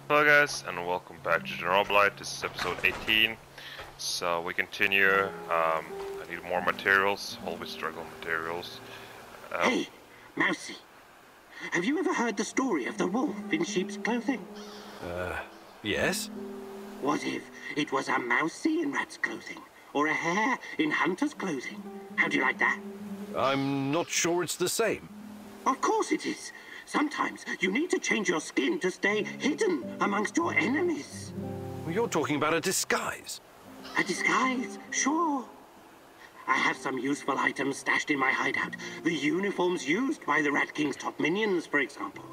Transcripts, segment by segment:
Hello guys, and welcome back to Chernobylite. This is episode 18. So we continue. I need more materials. Always struggle with materials. Hey, Mousy. Have you ever heard the story of the wolf in sheep's clothing? Yes? What if it was a mousy in rat's clothing? Or a hare in hunter's clothing? How do you like that? I'm not sure it's the same. Of course it is. Sometimes you need to change your skin to stay hidden amongst your enemies. You're talking about a disguise. A disguise, sure. I have some useful items stashed in my hideout. The uniforms used by the Rat King's top minions, for example.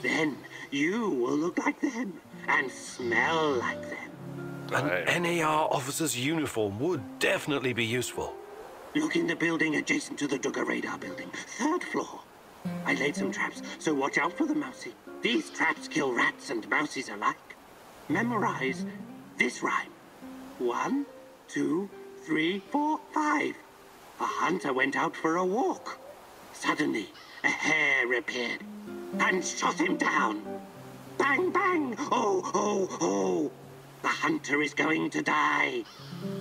Then you will look like them and smell like them. An NAR officer's uniform would definitely be useful. Look in the building adjacent to the Duggar radar building, 3rd floor. I laid some traps, so watch out for them, Mousy. These traps kill rats and mousies alike. Memorize this rhyme. 1, 2, 3, 4, 5. A hunter went out for a walk. Suddenly, a hare appeared and shot him down. Bang, bang! Oh, oh, oh! The hunter is going to die.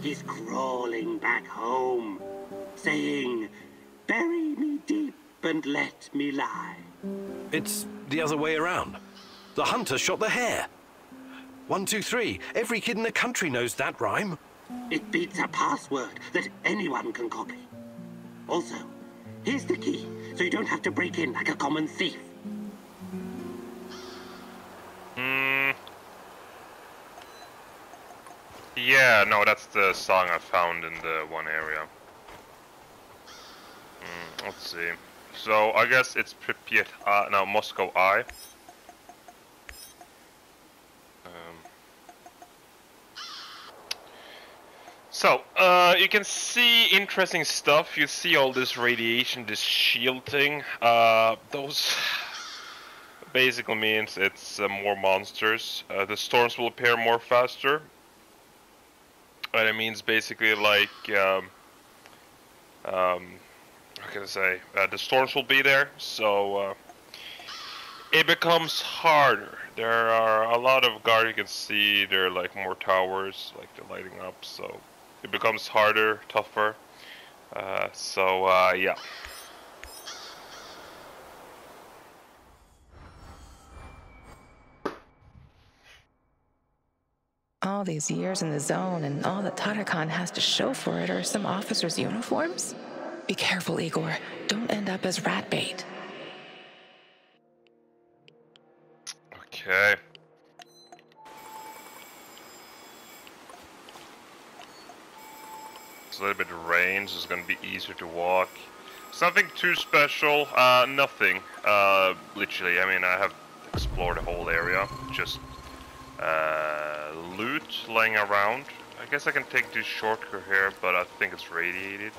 He's crawling back home, saying, "Bury me deep and let me lie." It's the other way around. The hunter shot the hare. 1, 2, 3. Every kid in the country knows that rhyme. It beats a password that anyone can copy. Also, here's the key, so you don't have to break in like a common thief. Yeah, no, that's the song I found in the one area. Let's see. So I guess it's Pripyat. No, Moscow I. So, you can see interesting stuff. You see all this radiation, this shield thing. Those basically means it's more monsters. The storms will appear more faster. And it means basically like, what can I say? The storms will be there, so it becomes harder. There are a lot of guards you can see. There are like more towers, like they're lighting up, so it becomes harder, tougher. Yeah. All these years in the zone and all that Tatakan has to show for it are some officers' uniforms? Be careful, Igor. Don't end up as rat bait. Okay. It's a little bit of rain, so it's gonna be easier to walk. It's nothing too special, nothing. Literally, I mean, I have explored the whole area. Just loot laying around. I guess I can take this shortcut here, but I think it's radiated.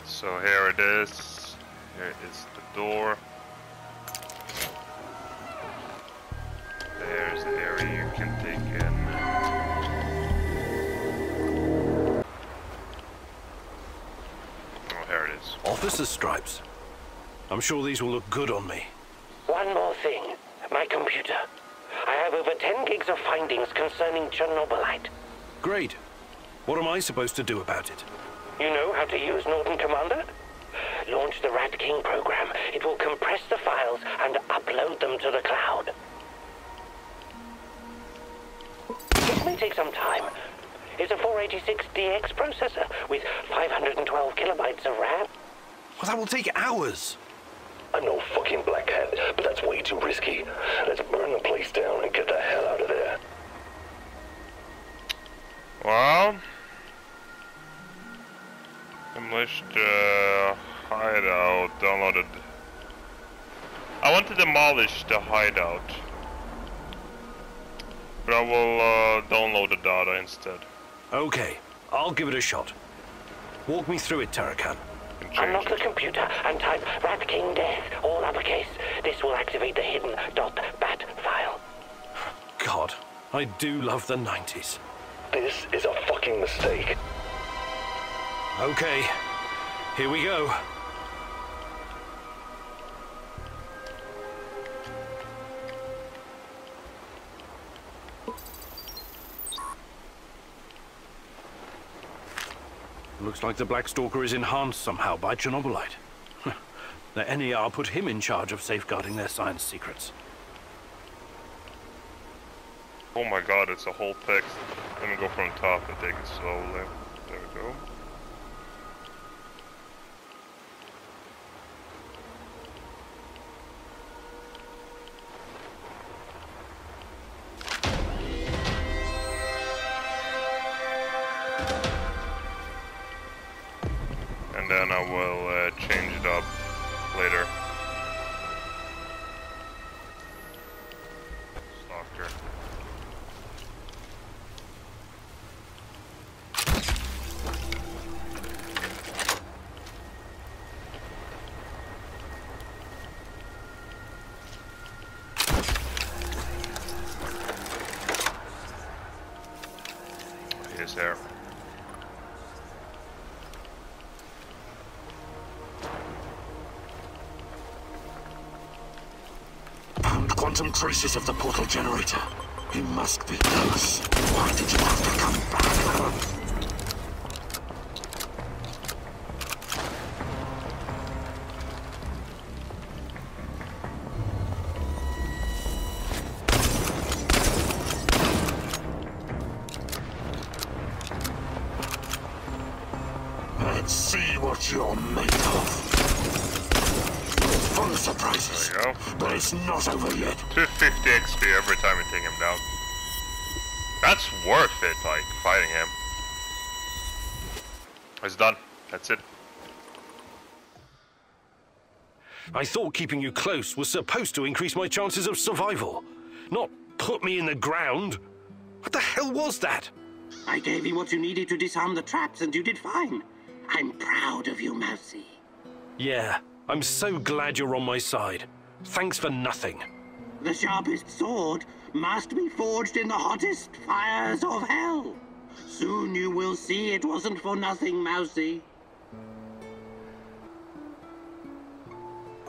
So here it is. Here is the door. There's the area you can take in. Oh, here it is. Officer stripes. I'm sure these will look good on me. One more thing. My computer. I have over 10 gigs of findings concerning Chernobylite. Great. What am I supposed to do about it? You know how to use Norton Commander? Launch the Rat King program. It will compress the files and upload them to the cloud. It may take some time. It's a 486DX processor with 512 kilobytes of RAM. Well, that will take hours. I'm no fucking black hat, but that's way too risky. Let's burn the place down and get the hell out of there. Well, demolished hideout, downloaded. I want to demolish the hideout, but I will download the data instead. Okay, I'll give it a shot. Walk me through it, Tarakan. Unlock the computer and type Rat King Death, all uppercase. This will activate the hidden .bat file. God, I do love the 90s. This is a fucking mistake. Okay, here we go. Looks like the Black Stalker is enhanced somehow by Chernobylite. The NER put him in charge of safeguarding their science secrets. Oh my god, it's a whole text. Let me go from the top and take it slowly. There we go. And then I will change it up later. Stalker. He is there. Quantum traces of the portal generator. He must be close. Why did you have to come back? Let's see what you're made of. Full of surprises. There you go. But it's not over yet. 250 XP every time you take him down. That's worth it, like, fighting him. It's done. That's it. I thought keeping you close was supposed to increase my chances of survival, not put me in the ground. What the hell was that? I gave you what you needed to disarm the traps, and you did fine. I'm proud of you, Mousy. Yeah, I'm so glad you're on my side. Thanks for nothing. The sharpest sword must be forged in the hottest fires of hell. Soon you will see it wasn't for nothing, Mousy.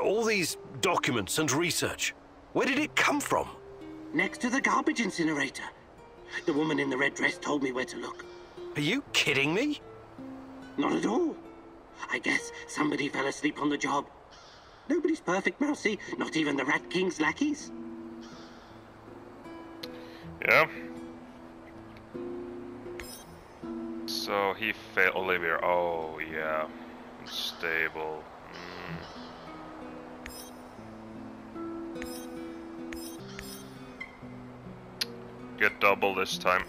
All these documents and research, where did it come from? Next to the garbage incinerator. The woman in the red dress told me where to look. Are you kidding me? Not at all. I guess somebody fell asleep on the job. Nobody's perfect, Mousy. Not even the Rat King's lackeys. Yeah. So he failed Olivia. Oh yeah. Unstable. Get double this time.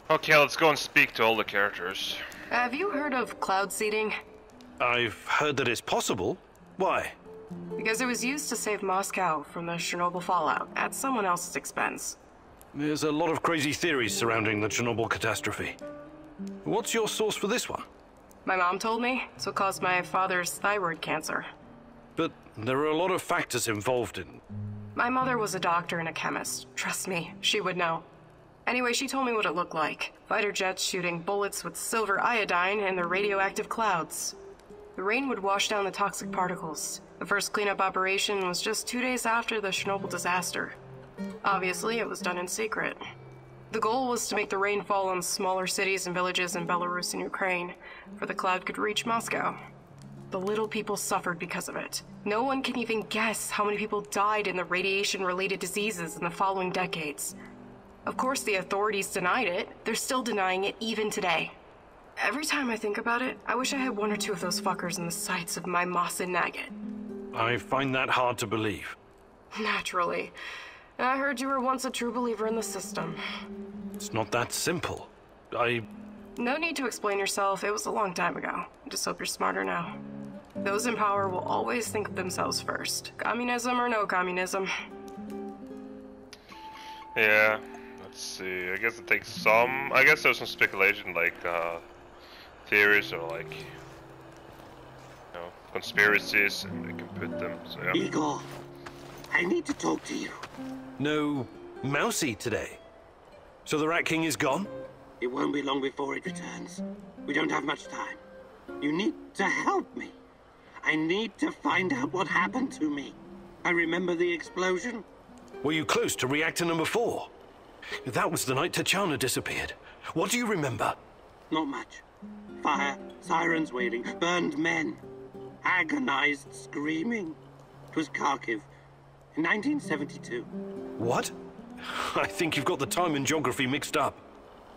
Okay, let's go and speak to all the characters. Have you heard of cloud seeding? I've heard that it's possible. Why? Because it was used to save Moscow from the Chernobyl fallout at someone else's expense. There's a lot of crazy theories surrounding the Chernobyl catastrophe. What's your source for this one? My mom told me, it's what caused my father's thyroid cancer. But there are a lot of factors involved in... My mother was a doctor and a chemist. Trust me, she would know. Anyway, she told me what it looked like. Fighter jets shooting bullets with silver iodine and the radioactive clouds. The rain would wash down the toxic particles. The first cleanup operation was just 2 days after the Chernobyl disaster. Obviously, it was done in secret. The goal was to make the rain fall on smaller cities and villages in Belarus and Ukraine, for the cloud could reach Moscow. The little people suffered because of it. No one can even guess how many people died in the radiation-related diseases in the following decades. Of course, the authorities denied it. They're still denying it even today. Every time I think about it, I wish I had 1 or 2 of those fuckers in the sights of my Moss and Nugget. I find that hard to believe. Naturally. I heard you were once a true believer in the system. It's not that simple. No need to explain yourself. It was a long time ago. I just hope you're smarter now. Those in power will always think of themselves first. Communism or no communism. Yeah. Let's see. I guess it takes some. I guess there's some speculation, like theories or like, conspiracies, and we can put them. So yeah. Igor, I need to talk to you. No Mousy today. So the Rat King is gone? It won't be long before it returns. We don't have much time. You need to help me. I need to find out what happened to me. I remember the explosion. Were you close to reactor number 4? That was the night T'Chana disappeared. What do you remember? Not much. Fire, sirens wailing, burned men, agonized screaming. It was Kharkiv in 1972. What? I think you've got the time and geography mixed up.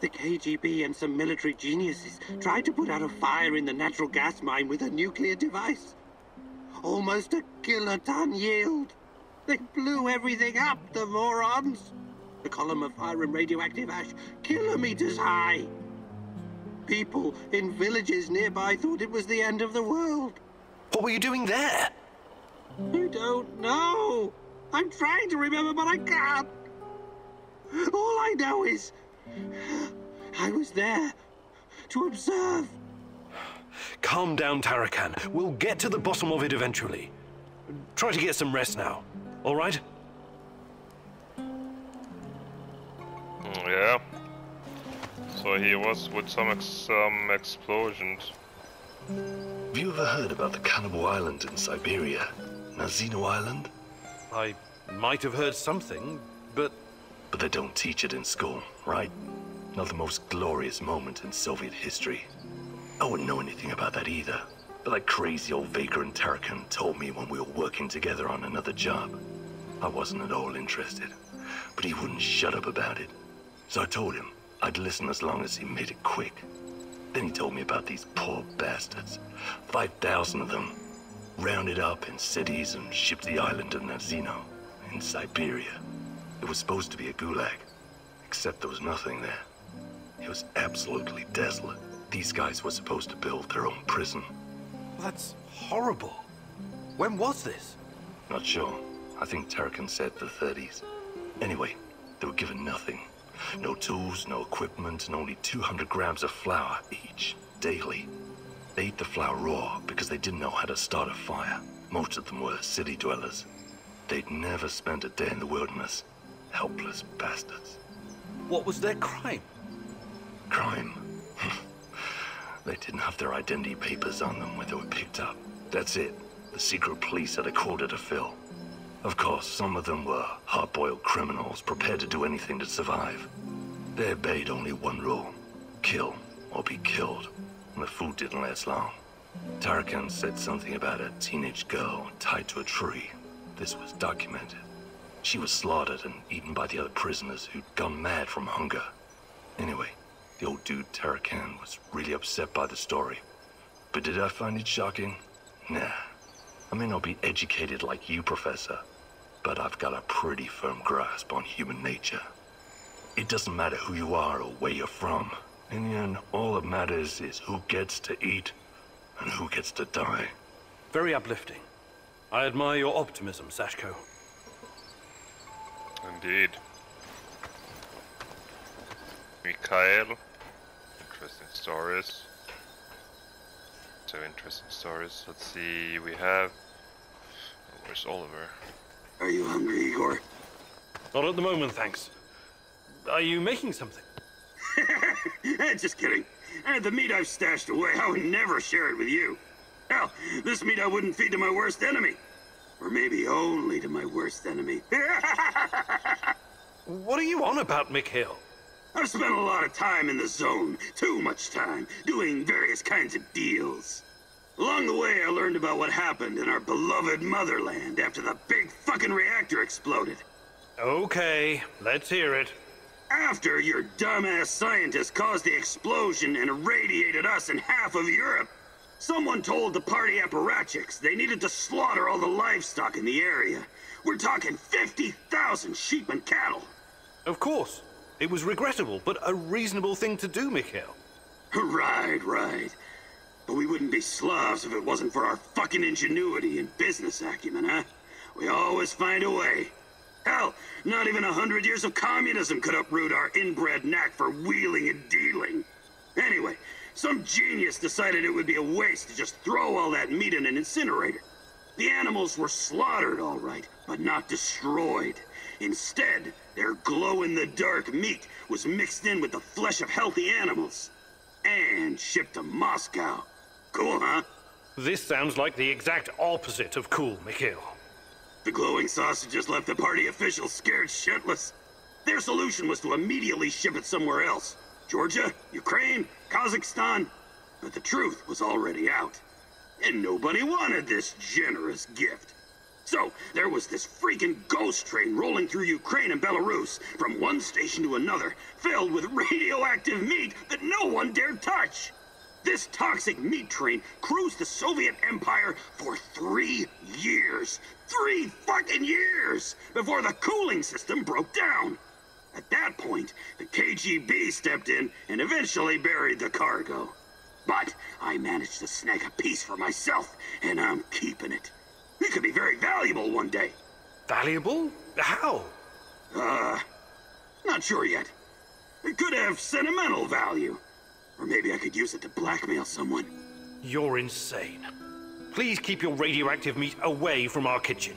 The KGB and some military geniuses tried to put out a fire in the natural gas mine with a nuclear device. Almost a kiloton yield. They blew everything up, the morons. The column of fire and radioactive ash, kilometers high. People in villages nearby thought it was the end of the world. What were you doing there? I don't know. I'm trying to remember, but I can't. All I know is I was there to observe. Calm down, Tarakan. We'll get to the bottom of it eventually. Try to get some rest now, all right? Yeah. So he was with some explosions. Have you ever heard about the Cannibal Island in Siberia? Nazino Island? I might have heard something, but... But they don't teach it in school, right? Not the most glorious moment in Soviet history. I wouldn't know anything about that either. But that crazy old Vaker and Tarakan told me when we were working together on another job. I wasn't at all interested, but he wouldn't shut up about it. So I told him I'd listen as long as he made it quick. Then he told me about these poor bastards. 5,000 of them, rounded up in cities and shipped to the island of Nazino in Siberia. It was supposed to be a gulag, except there was nothing there. It was absolutely desolate. These guys were supposed to build their own prison. That's horrible. When was this? Not sure. I think Tarakan said the 30s. Anyway, they were given nothing. No tools, no equipment, and only 200 grams of flour each, daily. They ate the flour raw because they didn't know how to start a fire. Most of them were city dwellers. They'd never spent a day in the wilderness. Helpless bastards. What was their crime? Crime? They didn't have their identity papers on them when they were picked up. That's it. The secret police had a quota to fill. Of course, some of them were hard-boiled criminals prepared to do anything to survive. They obeyed only one rule: kill or be killed. And the food didn't last long. Tarakan said something about a teenage girl tied to a tree. This was documented. She was slaughtered and eaten by the other prisoners who'd gone mad from hunger. Anyway, the old dude Tarakan was really upset by the story. But did I find it shocking? Nah. I may not be educated like you, Professor, but I've got a pretty firm grasp on human nature. It doesn't matter who you are or where you're from. In the end, all that matters is who gets to eat and who gets to die. Very uplifting. I admire your optimism, Sashko. Indeed. Mikhail. Interesting stories. So interesting stories. Let's see, we have... Where's Oliver? Are you hungry, Igor? Not at the moment, thanks. Are you making something? Just kidding. The meat I've stashed away, I would never share it with you. Hell, this meat I wouldn't feed to my worst enemy. Or maybe only to my worst enemy. What are you on about, Mikhail? I've spent a lot of time in the zone, too much time, doing various kinds of deals. Along the way, I learned about what happened in our beloved motherland after the big fucking reactor exploded. Okay, let's hear it. After your dumbass scientists caused the explosion and irradiated us and half of Europe, someone told the party apparatchiks they needed to slaughter all the livestock in the area. We're talking 50,000 sheep and cattle. Of course. It was regrettable, but a reasonable thing to do, Mikhail. Right. But we wouldn't be Slavs if it wasn't for our fucking ingenuity and business acumen, huh? We always find a way. Hell, not even 100 years of communism could uproot our inbred knack for wheeling and dealing. Anyway, some genius decided it would be a waste to just throw all that meat in an incinerator. The animals were slaughtered, all right, but not destroyed. Instead, their glow-in-the-dark meat was mixed in with the flesh of healthy animals and shipped to Moscow. Cool, huh? This sounds like the exact opposite of cool, Mikhail. The glowing sausages left the party officials scared shitless. Their solution was to immediately ship it somewhere else. Georgia, Ukraine, Kazakhstan. But the truth was already out. And nobody wanted this generous gift. So, there was this freaking ghost train rolling through Ukraine and Belarus, from one station to another, filled with radioactive meat that no one dared touch. This toxic meat train cruised the Soviet Empire for 3 years. 3 fucking years! Before the cooling system broke down. At that point, the KGB stepped in and eventually buried the cargo. But I managed to snag a piece for myself, and I'm keeping it. It could be very valuable one day. Valuable? How? Not sure yet. It could have sentimental value. Or maybe I could use it to blackmail someone. You're insane. Please keep your radioactive meat away from our kitchen.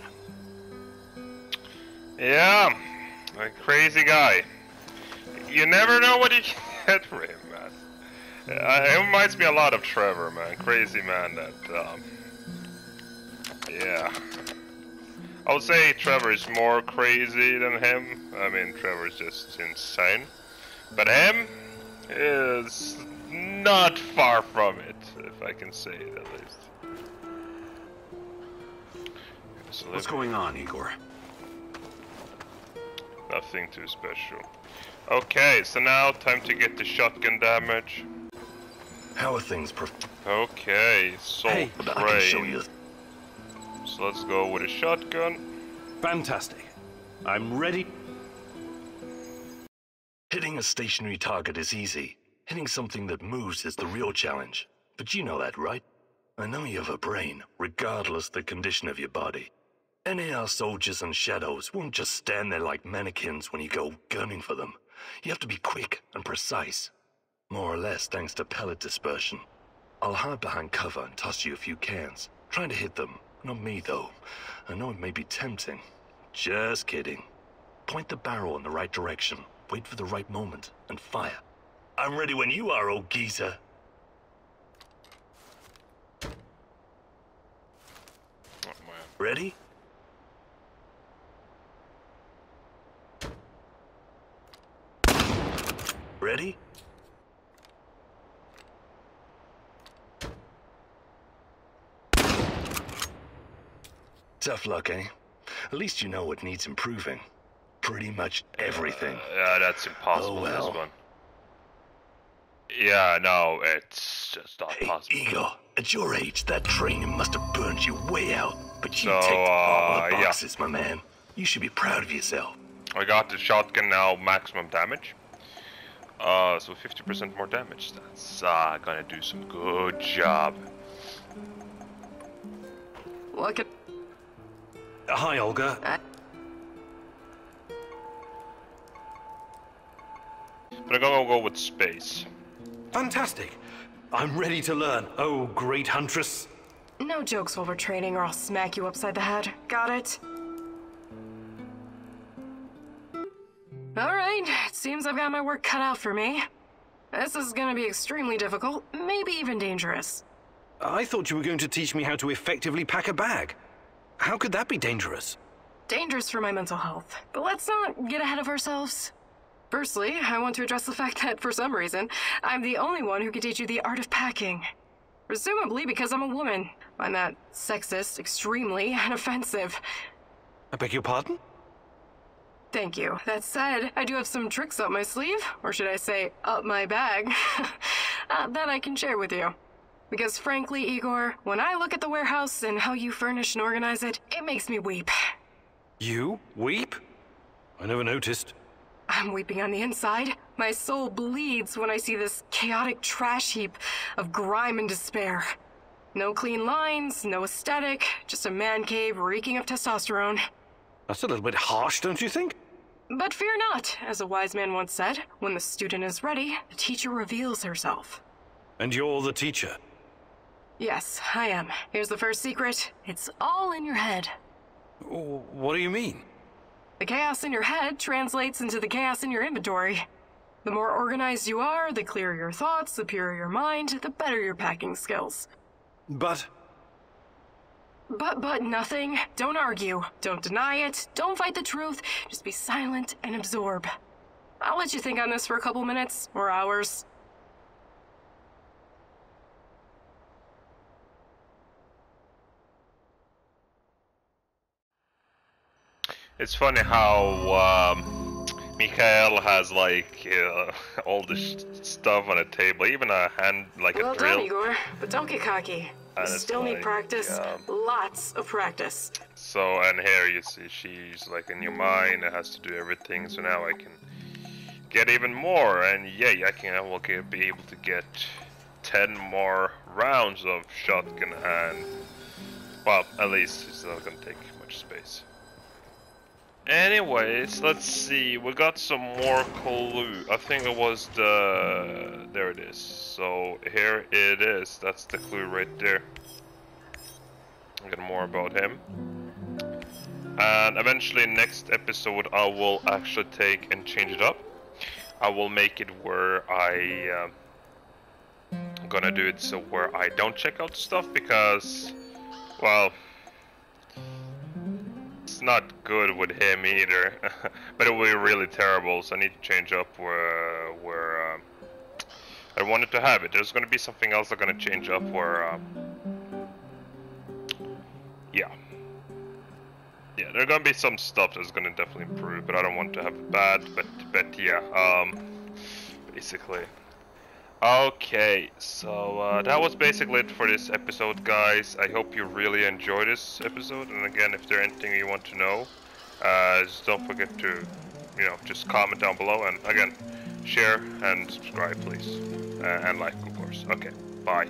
Yeah, a crazy guy. You never know what you get for him, man. It reminds me a lot of Trevor, man. Crazy man that, yeah. I would say Trevor is more crazy than him. I mean, Trevor's just insane. But him is not far from it, if I can say it at least. What's going on, Igor? Nothing too special. Okay, so now time to get the shotgun damage. How are things, Okay, Soul Hey, I can show Train. you. So let's go with a shotgun. Fantastic. I'm ready. Hitting a stationary target is easy. Hitting something that moves is the real challenge. But you know that, right? I know you have a brain, regardless the condition of your body. NAR soldiers and shadows won't just stand there like mannequins when you go gunning for them. You have to be quick and precise. More or less thanks to pellet dispersion. I'll hide behind cover and toss you a few cans. Trying to hit them. Not me, though. I know it may be tempting. Just kidding. Point the barrel in the right direction. Wait for the right moment and fire. I'm ready when you are, old geezer. Oh, man. Ready? Ready? Tough luck, eh? At least you know what needs improving. Pretty much everything. Yeah, that's impossible, Oh, well. this one. Yeah, no, it's just not Hey, possible. Igor, at your age, that training must have burned you way out. But you So, ticked all the yeah. boxes, my man. You should be proud of yourself. I got the shotgun now, maximum damage. So 50% more damage. That's gonna do some good job. Look at... Hi, Olga. But I'm gonna go with space. Fantastic. I'm ready to learn. Oh, great huntress. No jokes while we're training or I'll smack you upside the head. Got it? Alright, it seems I've got my work cut out for me. This is gonna be extremely difficult, maybe even dangerous. I thought you were going to teach me how to effectively pack a bag. How could that be dangerous? Dangerous for my mental health. But let's not get ahead of ourselves. Firstly, I want to address the fact that, for some reason, I'm the only one who can teach you the art of packing. Presumably because I'm a woman. Find that sexist, extremely, and offensive. I beg your pardon? Thank you. That said, I do have some tricks up my sleeve, or should I say, up my bag, that I can share with you. Because frankly, Igor, when I look at the warehouse and how you furnish and organize it, it makes me weep. You weep? I never noticed. I'm weeping on the inside. My soul bleeds when I see this chaotic trash heap of grime and despair. No clean lines, no aesthetic, just a man cave reeking of testosterone. That's a little bit harsh, don't you think? But fear not, as a wise man once said, when the student is ready, the teacher reveals herself. And you're the teacher. Yes, I am. Here's the first secret. It's all in your head. What do you mean? The chaos in your head translates into the chaos in your inventory. The more organized you are, the clearer your thoughts, the purer your mind, the better your packing skills. But... But nothing. Don't argue. Don't deny it. Don't fight the truth. Just be silent and absorb. I'll let you think on this for a couple minutes, or hours. It's funny how Mikhail has like all this stuff on a table, even a hand, like Well a drill. done, Igor, but don't get cocky. You And it's still need like, practice. Lots of practice. So, and here you see she's like a new mine, it has to do everything, so now I can get even more, and yay, I will be able to get 10 more rounds of shotgun, and, well, at least it's not gonna take much space. Anyways, let's see, we got some more clue. I think it was there it is. So here it is, that's the clue right there. I get more about him. And eventually next episode I will actually take and change it up. I will make it where I'm gonna do it so where I don't check out stuff because, well, it's not good with him either, but it will be really terrible, so I need to change up where I wanted to have it. There's going to be something else I'm going to change up where, yeah, there are going to be some stuff that's going to definitely improve, but I don't want to have it bad, but yeah, basically. Okay, so that was basically it for this episode, guys. I hope you really enjoyed this episode, and again, if there's anything you want to know, just don't forget to, just comment down below, and again, share and subscribe, please, and like, of course. Okay, bye.